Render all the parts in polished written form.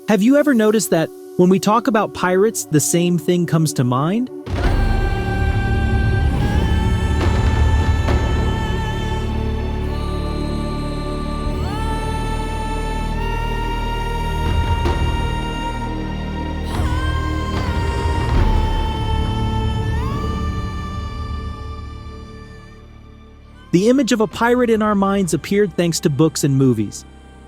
Have you ever noticed that when we talk about pirates, the same thing comes to mind? The image of a pirate in our minds appeared thanks to books and movies.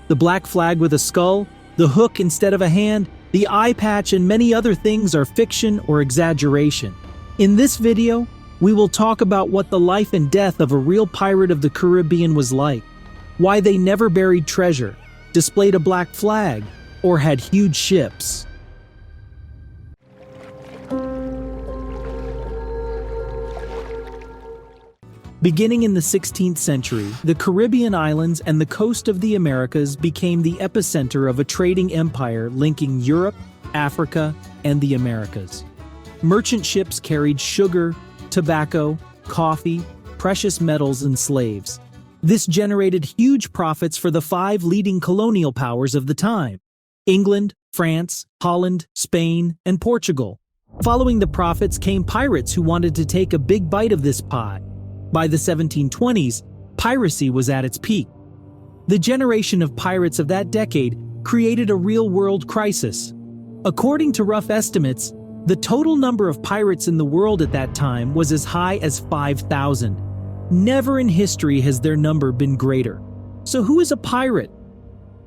The black flag with a skull, the hook instead of a hand, the eye patch, and many other things are fiction or exaggeration. In this video, we will talk about what the life and death of a real pirate of the Caribbean was like, why they never buried treasure, displayed a black flag, or had huge ships. Beginning in the 16th century, the Caribbean islands and the coast of the Americas became the epicenter of a trading empire linking Europe, Africa, and the Americas. Merchant ships carried sugar, tobacco, coffee, precious metals, and slaves. This generated huge profits for the 5 leading colonial powers of the time: England, France, Holland, Spain, and Portugal. Following the profits came pirates who wanted to take a big bite of this pie. By the 1720s, piracy was at its peak. The generation of pirates of that decade created a real-world crisis. According to rough estimates, the total number of pirates in the world at that time was as high as 5,000. Never in history has their number been greater. So who is a pirate?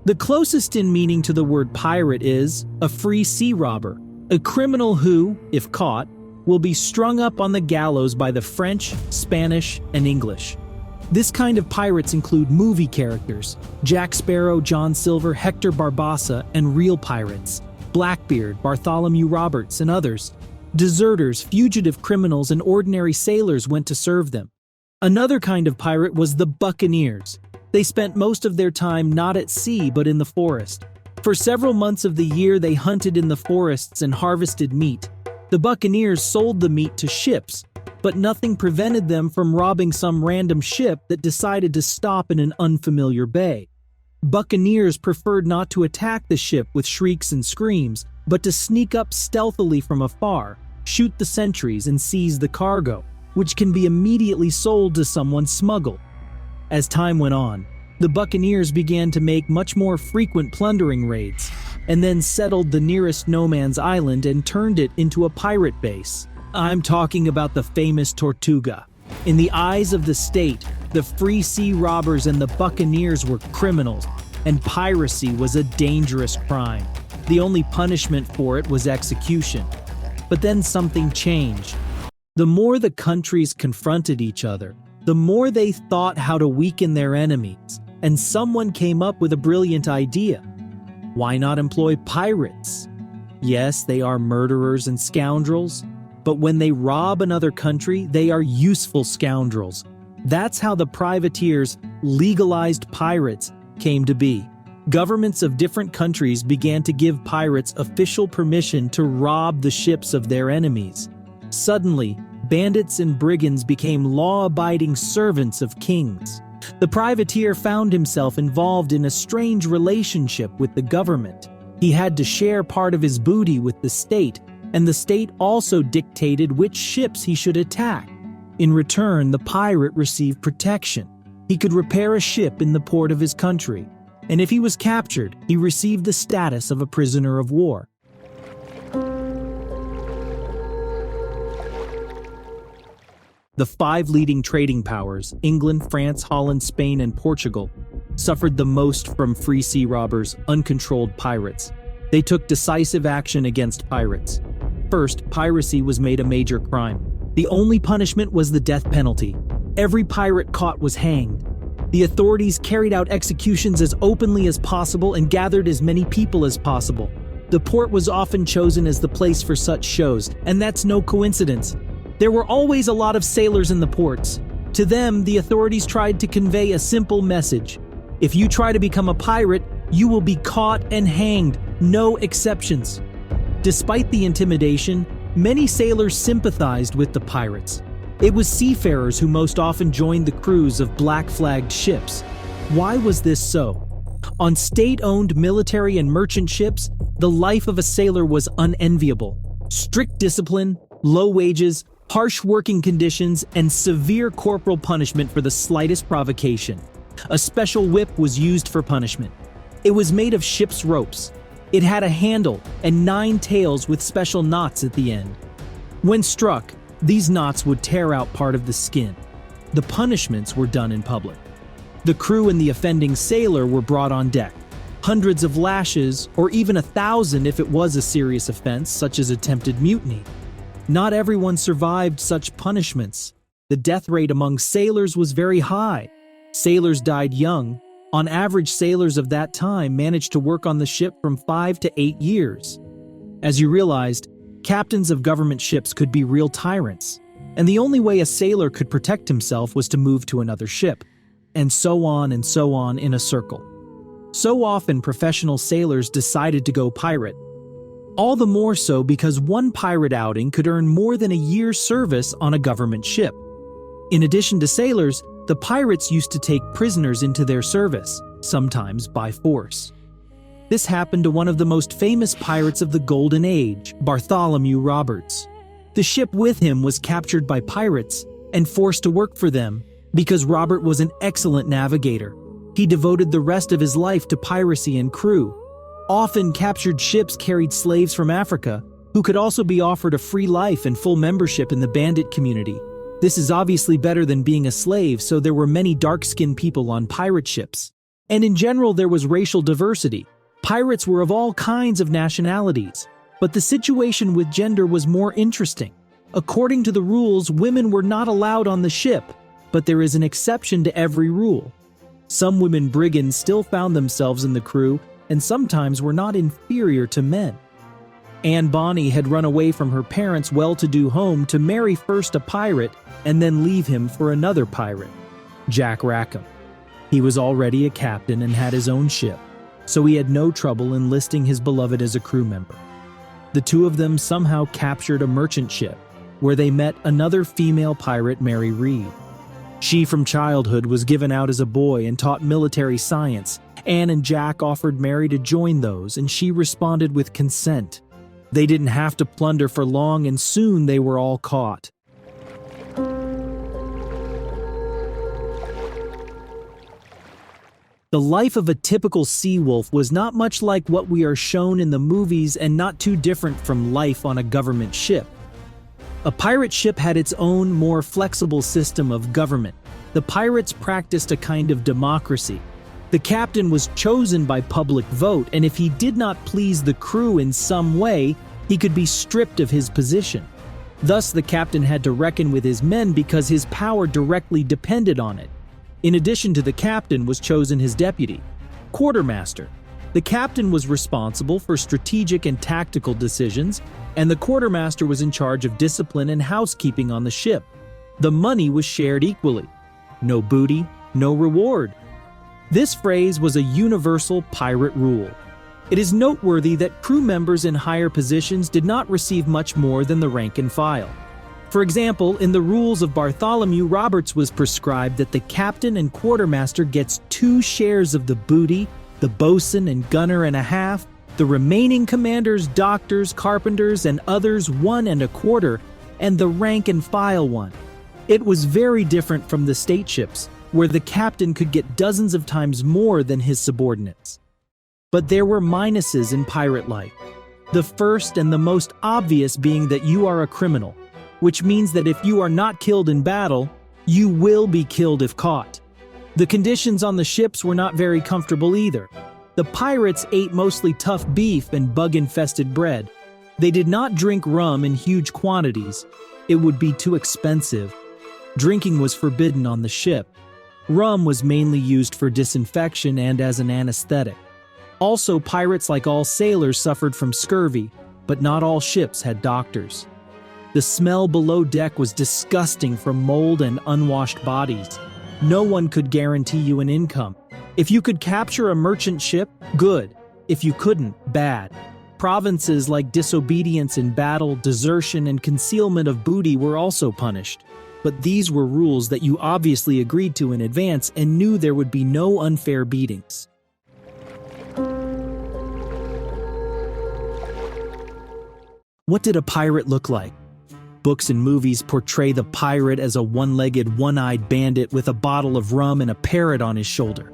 The closest in meaning to the word pirate is a free sea robber, a criminal who, if caught, will be strung up on the gallows by the French, Spanish, and English. This kind of pirates include movie characters, Jack Sparrow, John Silver, Hector Barbossa, and real pirates, Blackbeard, Bartholomew Roberts, and others. Deserters, fugitive criminals, and ordinary sailors went to serve them. Another kind of pirate was the buccaneers. They spent most of their time not at sea but in the forest. For several months of the year they hunted in the forests and harvested meat. The buccaneers sold the meat to ships, but nothing prevented them from robbing some random ship that decided to stop in an unfamiliar bay. Buccaneers preferred not to attack the ship with shrieks and screams, but to sneak up stealthily from afar, shoot the sentries, and seize the cargo, which can be immediately sold to someone smuggled. As time went on, the buccaneers began to make much more frequent plundering raids, and then settled the nearest no man's island and turned it into a pirate base. I'm talking about the famous Tortuga. In the eyes of the state, the free sea robbers and the buccaneers were criminals, and piracy was a dangerous crime. The only punishment for it was execution. But then something changed. The more the countries confronted each other, the more they thought how to weaken their enemies, and someone came up with a brilliant idea. Why not employ pirates? Yes, they are murderers and scoundrels, but when they rob another country, they are useful scoundrels. That's how the privateers, legalized pirates, came to be. Governments of different countries began to give pirates official permission to rob the ships of their enemies. Suddenly, bandits and brigands became law-abiding servants of kings. The privateer found himself involved in a strange relationship with the government. He had to share part of his booty with the state, and the state also dictated which ships he should attack. In return, the pirate received protection. He could repair a ship in the port of his country, and if he was captured, he received the status of a prisoner of war. The 5 leading trading powers, England, France, Holland, Spain, and Portugal, suffered the most from free sea robbers, uncontrolled pirates. They took decisive action against pirates. First, piracy was made a major crime. The only punishment was the death penalty. Every pirate caught was hanged. The authorities carried out executions as openly as possible and gathered as many people as possible. The port was often chosen as the place for such shows, and that's no coincidence. There were always a lot of sailors in the ports. To them, the authorities tried to convey a simple message. If you try to become a pirate, you will be caught and hanged, no exceptions. Despite the intimidation, many sailors sympathized with the pirates. It was seafarers who most often joined the crews of black-flagged ships. Why was this so? On state-owned military and merchant ships, the life of a sailor was unenviable. Strict discipline, low wages, harsh working conditions, and severe corporal punishment for the slightest provocation. A special whip was used for punishment. It was made of ship's ropes. It had a handle and 9 tails with special knots at the end. When struck, these knots would tear out part of the skin. The punishments were done in public. The crew and the offending sailor were brought on deck. Hundreds of lashes, or even 1,000 if it was a serious offense, such as attempted mutiny. Not everyone survived such punishments. The death rate among sailors was very high. Sailors died young. On average, sailors of that time managed to work on the ship from 5 to 8 years. As you realized, captains of government ships could be real tyrants, and the only way a sailor could protect himself was to move to another ship, and so on in a circle. So often professional sailors decided to go pirate. All the more so because one pirate outing could earn more than a year's service on a government ship. In addition to sailors, the pirates used to take prisoners into their service, sometimes by force. This happened to one of the most famous pirates of the Golden Age, Bartholomew Roberts. The ship with him was captured by pirates and forced to work for them because Robert was an excellent navigator. He devoted the rest of his life to piracy and crew. Often captured ships carried slaves from Africa, who could also be offered a free life and full membership in the bandit community. This is obviously better than being a slave, so there were many dark-skinned people on pirate ships. And in general, there was racial diversity. Pirates were of all kinds of nationalities. But the situation with gender was more interesting. According to the rules, women were not allowed on the ship, but there is an exception to every rule. Some women brigands still found themselves in the crew and sometimes were not inferior to men. Anne Bonny had run away from her parents' well-to-do home to marry first a pirate and then leave him for another pirate, Jack Rackham. He was already a captain and had his own ship, so he had no trouble enlisting his beloved as a crew member. The two of them somehow captured a merchant ship, where they met another female pirate, Mary Read. She from childhood was given out as a boy and taught military science. Anne and Jack offered Mary to join those, and she responded with consent. They didn't have to plunder for long, and soon they were all caught. The life of a typical sea wolf was not much like what we are shown in the movies and not too different from life on a government ship. A pirate ship had its own, more flexible system of government. The pirates practiced a kind of democracy. The captain was chosen by public vote, and if he did not please the crew in some way, he could be stripped of his position. Thus, the captain had to reckon with his men because his power directly depended on it. In addition to the captain was chosen his deputy, quartermaster. The captain was responsible for strategic and tactical decisions, and the quartermaster was in charge of discipline and housekeeping on the ship. The money was shared equally. No booty, no reward. This phrase was a universal pirate rule. It is noteworthy that crew members in higher positions did not receive much more than the rank and file. For example, in the rules of Bartholomew Roberts was prescribed that the captain and quartermaster gets 2 shares of the booty, the boatswain and gunner and a half, the remaining commanders, doctors, carpenters, and others 1 1/4, and the rank and file 1. It was very different from the state ships, where the captain could get dozens of times more than his subordinates. But there were minuses in pirate life. The first and the most obvious being that you are a criminal, which means that if you are not killed in battle, you will be killed if caught. The conditions on the ships were not very comfortable either. The pirates ate mostly tough beef and bug-infested bread. They did not drink rum in huge quantities. It would be too expensive. Drinking was forbidden on the ship. Rum was mainly used for disinfection and as an anesthetic. Also, pirates, like all sailors, suffered from scurvy, but not all ships had doctors. The smell below deck was disgusting from mold and unwashed bodies. No one could guarantee you an income. If you could capture a merchant ship, good. If you couldn't, bad. Provinces like disobedience in battle, desertion, and concealment of booty were also punished. But these were rules that you obviously agreed to in advance and knew there would be no unfair beatings. What did a pirate look like? Books and movies portray the pirate as a one-legged, one-eyed bandit with a bottle of rum and a parrot on his shoulder.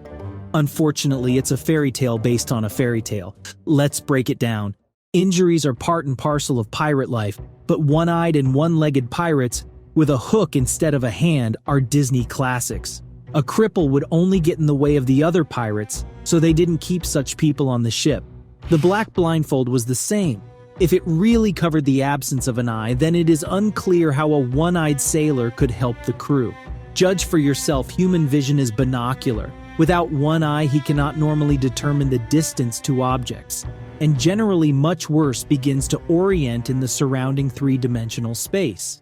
Unfortunately, it's a fairy tale based on a fairy tale. Let's break it down. Injuries are part and parcel of pirate life, but one-eyed and one-legged pirates with a hook instead of a hand are Disney classics. A cripple would only get in the way of the other pirates, so they didn't keep such people on the ship. The black blindfold was the same. If it really covered the absence of an eye, then it is unclear how a one-eyed sailor could help the crew. Judge for yourself, human vision is binocular. Without one eye, he cannot normally determine the distance to objects, and generally much worse begins to orient in the surrounding three-dimensional space.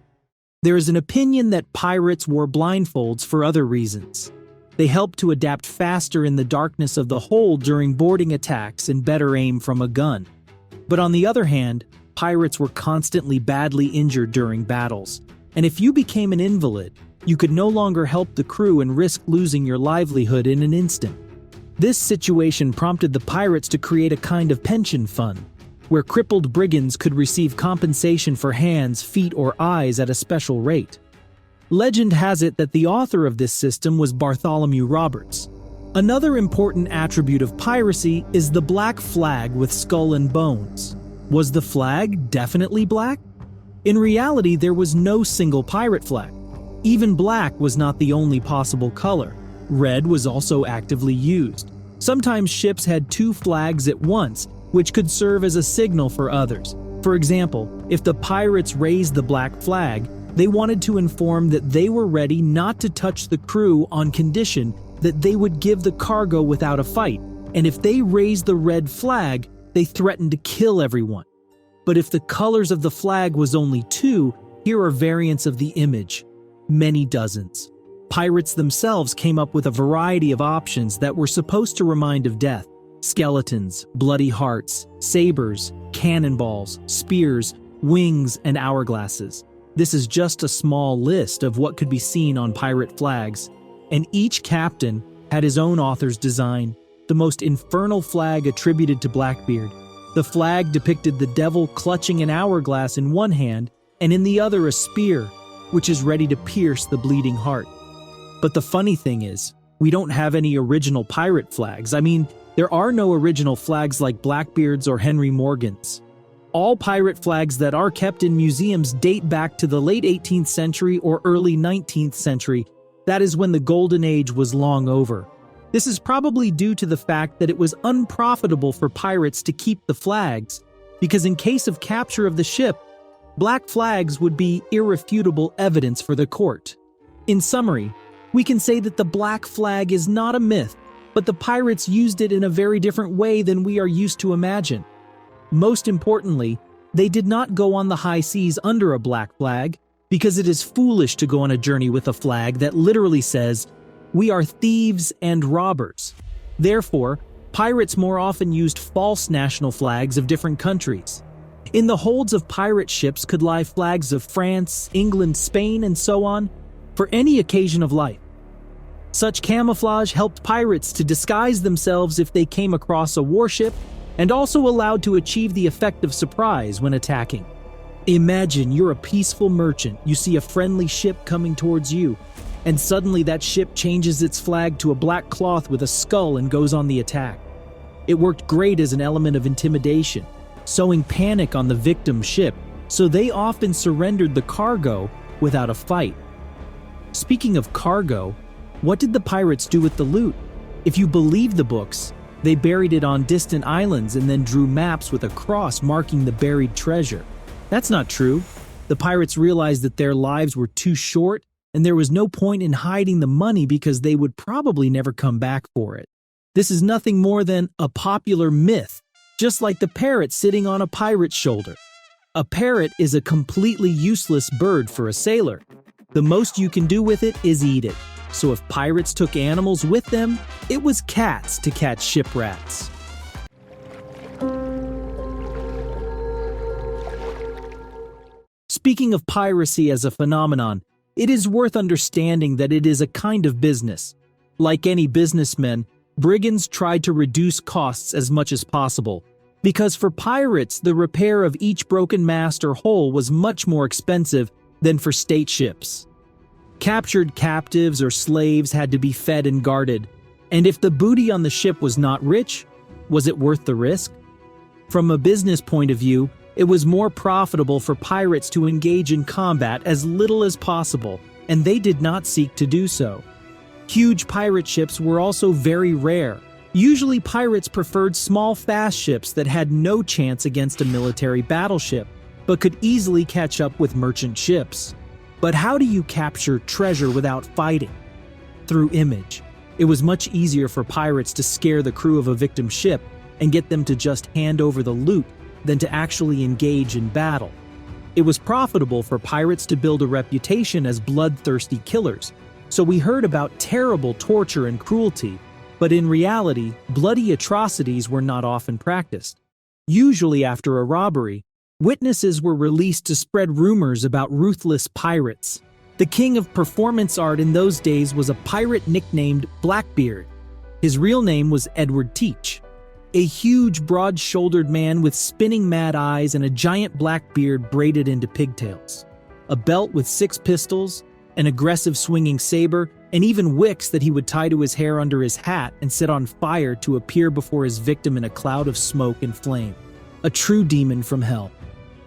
There is an opinion that pirates wore blindfolds for other reasons. They help to adapt faster in the darkness of the hold during boarding attacks and better aim from a gun. But on the other hand, pirates were constantly badly injured during battles, and if you became an invalid, you could no longer help the crew and risk losing your livelihood in an instant. This situation prompted the pirates to create a kind of pension fund, where crippled brigands could receive compensation for hands, feet, or eyes at a special rate. Legend has it that the author of this system was Bartholomew Roberts. Another important attribute of piracy is the black flag with skull and bones. Was the flag definitely black? In reality, there was no single pirate flag. Even black was not the only possible color. Red was also actively used. Sometimes ships had two flags at once, which could serve as a signal for others. For example, if the pirates raised the black flag, they wanted to inform that they were ready not to touch the crew on condition that they would give the cargo without a fight, and if they raised the red flag, they threatened to kill everyone. But if the colors of the flag was only two, here are variants of the image. Many dozens. Pirates themselves came up with a variety of options that were supposed to remind of death. Skeletons, bloody hearts, sabers, cannonballs, spears, wings, and hourglasses. This is just a small list of what could be seen on pirate flags, and each captain had his own author's design. The most infernal flag attributed to Blackbeard. The flag depicted the devil clutching an hourglass in one hand and in the other a spear, which is ready to pierce the bleeding heart. But the funny thing is, we don't have any original pirate flags. I mean, there are no original flags like Blackbeard's or Henry Morgan's. All pirate flags that are kept in museums date back to the late 18th century or early 19th century. That is when the Golden Age was long over. This is probably due to the fact that it was unprofitable for pirates to keep the flags, because in case of capture of the ship, black flags would be irrefutable evidence for the court. In summary, we can say that the black flag is not a myth, but the pirates used it in a very different way than we are used to imagine. Most importantly, they did not go on the high seas under a black flag, because it is foolish to go on a journey with a flag that literally says, "We are thieves and robbers." Therefore, pirates more often used false national flags of different countries. In the holds of pirate ships could lie flags of France, England, Spain, and so on, for any occasion of life. Such camouflage helped pirates to disguise themselves if they came across a warship, and also allowed to achieve the effect of surprise when attacking. Imagine you're a peaceful merchant, you see a friendly ship coming towards you, and suddenly that ship changes its flag to a black cloth with a skull and goes on the attack. It worked great as an element of intimidation, sowing panic on the victim's ship, so they often surrendered the cargo without a fight. Speaking of cargo, what did the pirates do with the loot? If you believe the books, they buried it on distant islands and then drew maps with a cross marking the buried treasure. That's not true. The pirates realized that their lives were too short and there was no point in hiding the money because they would probably never come back for it. This is nothing more than a popular myth, just like the parrot sitting on a pirate's shoulder. A parrot is a completely useless bird for a sailor. The most you can do with it is eat it. So if pirates took animals with them, it was cats to catch ship rats. Speaking of piracy as a phenomenon, it is worth understanding that it is a kind of business. Like any businessmen, brigands tried to reduce costs as much as possible. Because for pirates, the repair of each broken mast or hull was much more expensive than for state ships. Captured captives or slaves had to be fed and guarded, and if the booty on the ship was not rich, was it worth the risk? From a business point of view, it was more profitable for pirates to engage in combat as little as possible, and they did not seek to do so. Huge pirate ships were also very rare. Usually pirates preferred small, fast ships that had no chance against a military battleship, but could easily catch up with merchant ships. But how do you capture treasure without fighting? Through image. It was much easier for pirates to scare the crew of a victim ship and get them to just hand over the loot than to actually engage in battle. It was profitable for pirates to build a reputation as bloodthirsty killers, so we heard about terrible torture and cruelty, but in reality, bloody atrocities were not often practiced. Usually after a robbery, witnesses were released to spread rumors about ruthless pirates. The king of performance art in those days was a pirate nicknamed Blackbeard. His real name was Edward Teach. A huge, broad-shouldered man with spinning mad eyes and a giant black beard braided into pigtails. A belt with 6 pistols, an aggressive swinging saber, and even wicks that he would tie to his hair under his hat and set on fire to appear before his victim in a cloud of smoke and flame. A true demon from hell.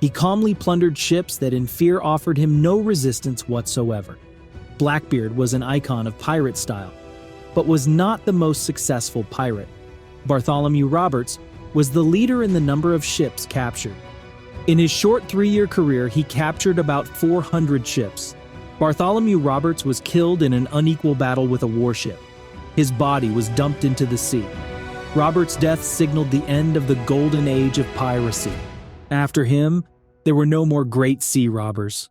He calmly plundered ships that in fear offered him no resistance whatsoever. Blackbeard was an icon of pirate style, but was not the most successful pirate. Bartholomew Roberts was the leader in the number of ships captured. In his short 3-year career, he captured about 400 ships. Bartholomew Roberts was killed in an unequal battle with a warship. His body was dumped into the sea. Roberts' death signaled the end of the golden age of piracy. After him, there were no more great sea robbers.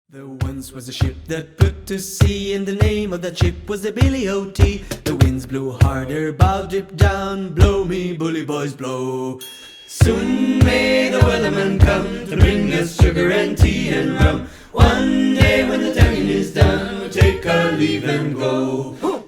There once was a ship that put to sea, and the name of that ship was the Billy O.T. The winds blew harder, bow dip down, blow me bully boys blow. Soon may the wellerman come to bring us sugar and tea and rum. One day when the tonguing is done, we'll take our leave and go.